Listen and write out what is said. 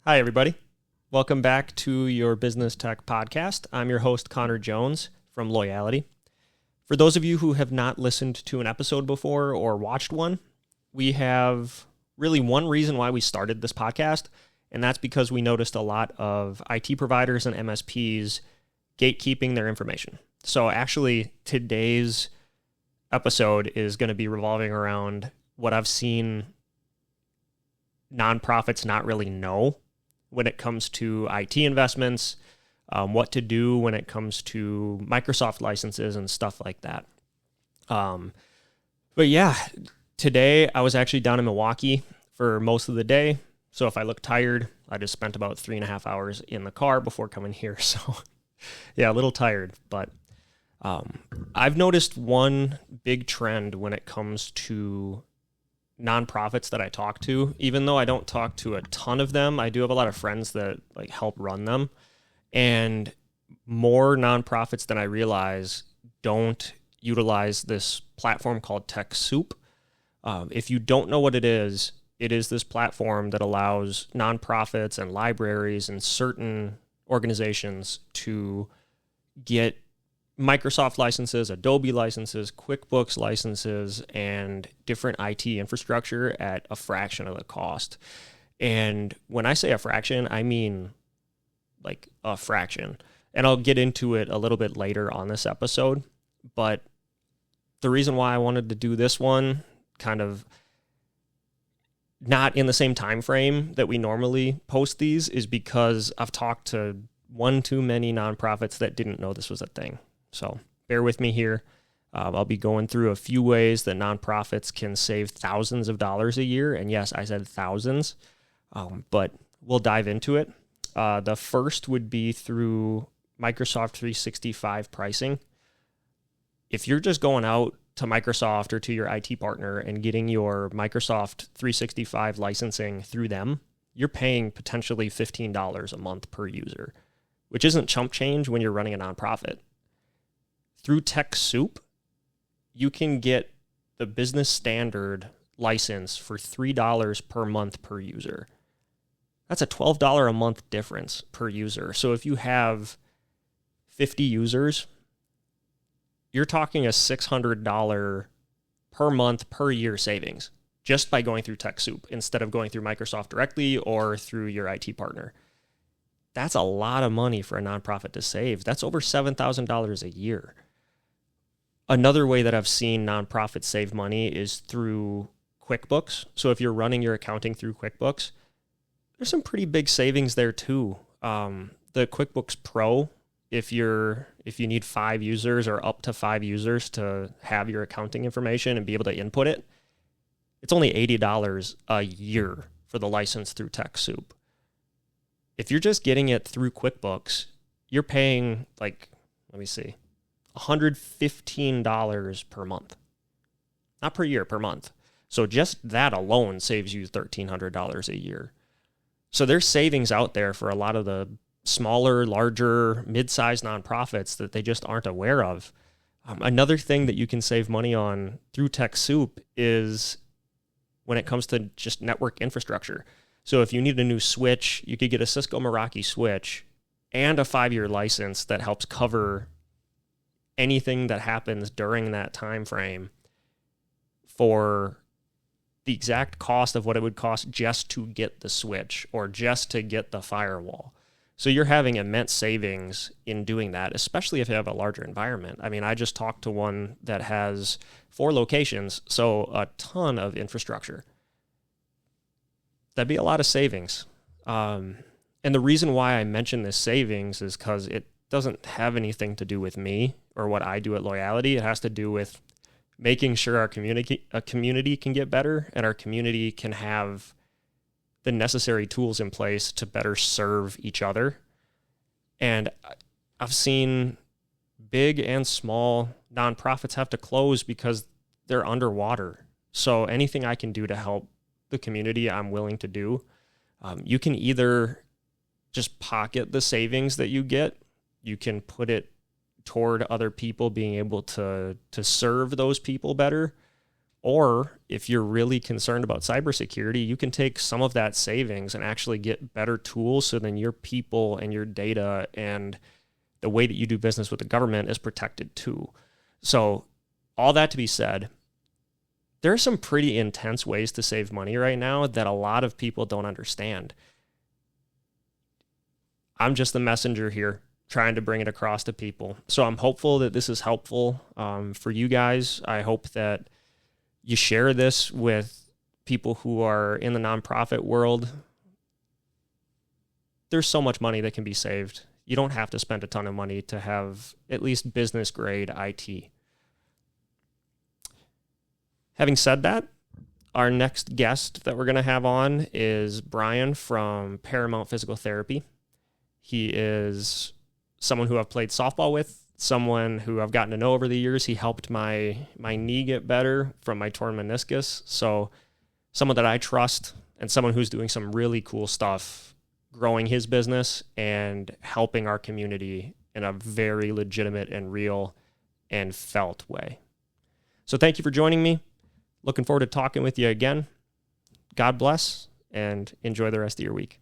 Hi, everybody. Welcome back to your Business Tech Podcast. I'm your host, Conor Jones from Loyalty. For those of you who have not listened to an episode before or watched one, we have really one reason why we started this podcast, and that's because we noticed a lot of IT providers and MSPs gatekeeping their information. So actually, today's episode is going to be revolving around what I've seen nonprofits not really know when it comes to IT investments, what to do when it comes to Microsoft licenses and stuff like that. But yeah, today I was actually down in Milwaukee for most of the day. So if I look tired, I just spent about 3.5 hours in the car before coming here. So yeah, a little tired, but I've noticed one big trend when it comes to nonprofits that I talk to. Even though I don't talk to a ton of them, I do have a lot of friends that help run them. And more nonprofits than I realize don't utilize this platform called TechSoup. If you don't know what it is this platform that allows nonprofits and libraries and certain organizations to get Microsoft licenses, Adobe licenses, QuickBooks licenses, and different IT infrastructure at a fraction of the cost. And when I say a fraction, I mean like a fraction. And I'll get into it a little bit later on this episode. But the reason why I wanted to do this one, kind of not in the same time frame that we normally post these, is because I've talked to one too many nonprofits that didn't know this was a thing. So bear with me here. I'll be going through a few ways that nonprofits can save thousands of dollars a year. And yes, I said thousands, but we'll dive into it. The first would be through Microsoft 365 pricing. If you're just going out to Microsoft or to your IT partner and getting your Microsoft 365 licensing through them, you're paying potentially $15 a month per user, which isn't chump change when you're running a nonprofit. Through TechSoup, you can get the business standard license for $3 per month per user. That's a $12 a month difference per user. So if you have 50 users, you're talking a $600 per month per year savings just by going through TechSoup instead of going through Microsoft directly or through your IT partner. That's a lot of money for a nonprofit to save. That's over $7,000 a year. Another way that I've seen nonprofits save money is through QuickBooks. So if you're running your accounting through QuickBooks, there's some pretty big savings there too. The QuickBooks Pro, if you need 5 users or up to 5 users to have your accounting information and be able to input it, it's only $80 a year for the license through TechSoup. If you're just getting it through QuickBooks, you're paying $115 per month. Not per year, per month. So just that alone saves you $1,300 a year. So there's savings out there for a lot of the smaller, larger, mid-sized nonprofits that they just aren't aware of. Another thing that you can save money on through TechSoup is when it comes to just network infrastructure. So if you need a new switch, you could get a Cisco Meraki switch and a 5-year license that helps cover anything that happens during that time frame for the exact cost of what it would cost just to get the switch or just to get the firewall. So you're having immense savings in doing that, especially if you have a larger environment. I mean, I just talked to one that has 4 locations, so a ton of infrastructure. That'd be a lot of savings. And the reason why I mention this savings is because it doesn't have anything to do with me or what I do at Loyalty. It has to do with making sure our community can get better and our community can have the necessary tools in place to better serve each other. And I've seen big and small nonprofits have to close because they're underwater. So anything I can do to help the community, I'm willing to do. You can either just pocket the savings that you get. You can put it toward other people being able to serve those people better, Or if you're really concerned about cybersecurity, you can take some of that savings and actually get better tools so then your people and your data and the way that you do business with the government is protected too. So all that to be said, there are some pretty intense ways to save money right now that a lot of people don't understand. I'm just the messenger here, trying to bring it across to people. So I'm hopeful that this is helpful for you guys. I hope that you share this with people who are in the nonprofit world. There's so much money that can be saved. You don't have to spend a ton of money to have at least business grade IT. Having said that, our next guest that we're going to have on is Brian from Paramount Physical Therapy. He is someone who I've played softball with, someone who I've gotten to know over the years. He helped my knee get better from my torn meniscus. So someone that I trust and someone who's doing some really cool stuff, growing his business and helping our community in a very legitimate and real and felt way. So thank you for joining me. Looking forward to talking with you again. God bless and enjoy the rest of your week.